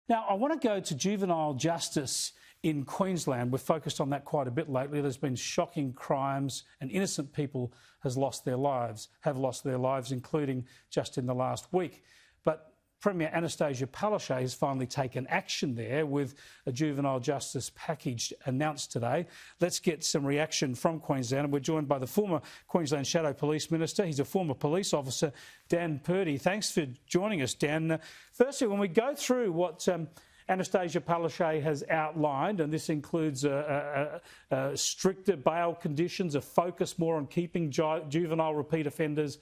Now, I want to go to juvenile justice in Queensland. We've focused on that quite a bit lately. There's been shocking crimes and innocent people have lost their lives, including just in the last week. But Premier Annastacia Palaszczuk has finally taken action there with a juvenile justice package announced today. Let's get some reaction from Queensland. And we're joined by the former Queensland Shadow Police Minister. He's a former police officer, Dan Purdie. Thanks for joining us, Dan. Firstly, when we go through what Annastacia Palaszczuk has outlined, and this includes stricter bail conditions, a focus more on keeping juvenile repeat offenders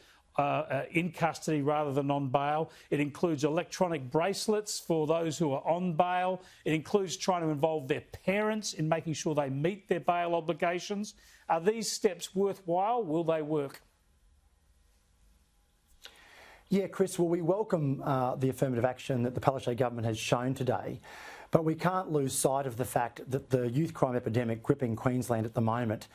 in custody rather than on bail. It includes electronic bracelets for those who are on bail. It includes trying to involve their parents in making sure they meet their bail obligations. Are these steps worthwhile? Will they work? Yeah, Chris, well, we welcome the affirmative action that the Palaszczuk government has shown today, but we can't lose sight of the fact that the youth crime epidemic gripping Queensland at the moment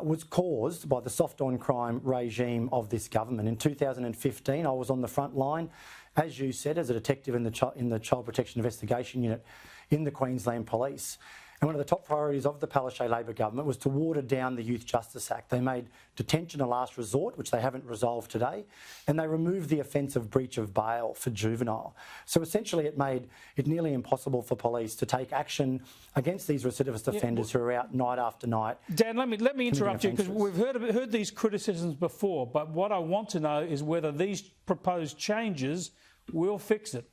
was caused by the soft-on-crime regime of this government. In 2015, I was on the front line, as you said, as a detective in the Child Protection Investigation Unit in the Queensland Police. And one of the top priorities of the Palaszczuk Labor government was to water down the Youth Justice Act. They made detention a last resort, which they haven't resolved today, and they removed the offence of breach of bail for juvenile. So essentially it made it nearly impossible for police to take action against these recidivist offenders who are out night after night. Dan, let me interrupt you, because we've heard these criticisms before, but what I want to know is whether these proposed changes will fix it.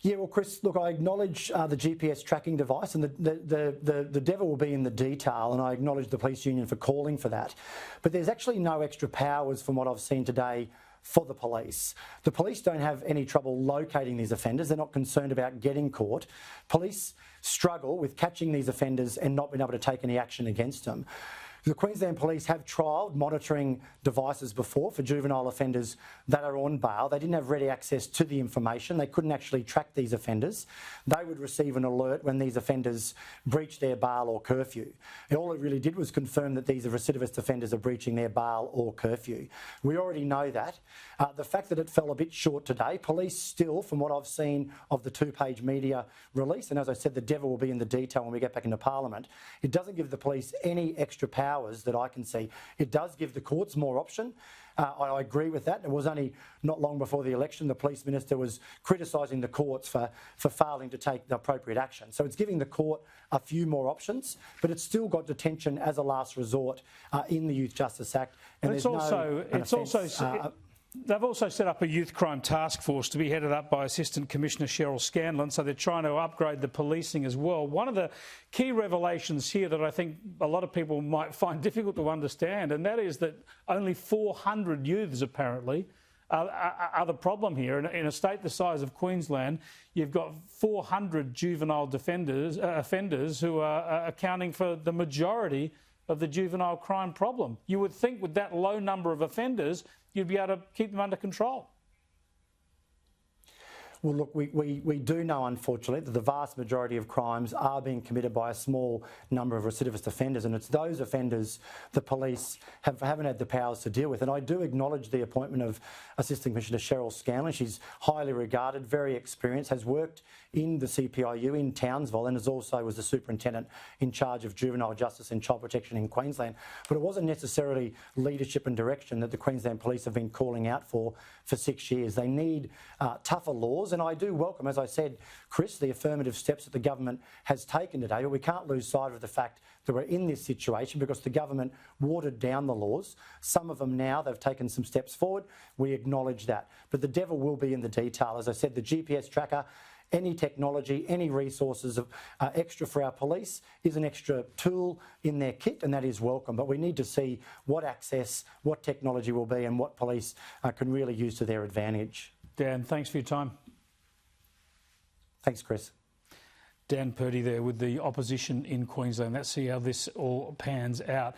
Yeah, well, Chris, look, I acknowledge the GPS tracking device, and the devil will be in the detail, and I acknowledge the police union for calling for that. But there's actually no extra powers from what I've seen today for the police. The police don't have any trouble locating these offenders. They're not concerned about getting caught. Police struggle with catching these offenders and not being able to take any action against them. The Queensland Police have trialled monitoring devices before for juvenile offenders that are on bail. They didn't have ready access to the information. They couldn't actually track these offenders. They would receive an alert when these offenders breached their bail or curfew. And all it really did was confirm that these recidivist offenders are breaching their bail or curfew. We already know that. The fact that it fell a bit short today, police still, from what I've seen of the two-page media release, and as I said, the devil will be in the detail when we get back into Parliament, it doesn't give the police any extra powers that I can see. It does give the courts more option. I agree with that. It was only not long before the election the police minister was criticising the courts for failing to take the appropriate action. So it's giving the court a few more options, but it's still got detention as a last resort in the Youth Justice Act. And they've also set up a youth crime task force to be headed up by Assistant Commissioner Cheryl Scanlon, so they're trying to upgrade the policing as well. One of the key revelations here that I think a lot of people might find difficult to understand, and that is that only 400 youths apparently are the problem here. In a state the size of Queensland, you've got 400 juvenile offenders who are accounting for the majority of the juvenile crime problem. You would think with that low number of offenders, you'd be able to keep them under control. Well, look, we do know, unfortunately, that the vast majority of crimes are being committed by a small number of recidivist offenders, and it's those offenders the police haven't had the powers to deal with. And I do acknowledge the appointment of Assistant Commissioner Cheryl Scanlon. She's highly regarded, very experienced, has worked in the CPIU in Townsville, and was the superintendent in charge of juvenile justice and child protection in Queensland. But it wasn't necessarily leadership and direction that the Queensland Police have been calling out for 6 years. They need tougher laws. And I do welcome, as I said, Chris, the affirmative steps that the government has taken today, but we can't lose sight of the fact that we're in this situation because the government watered down the laws. Some of them now, they've taken some steps forward. We acknowledge that. But the devil will be in the detail. As I said, the GPS tracker, any technology, any resources of extra for our police is an extra tool in their kit, and that is welcome. But we need to see what access, what technology will be, and what police can really use to their advantage. Dan, thanks for your time. Thanks, Chris. Dan Purdie there with the opposition in Queensland. Let's see how this all pans out.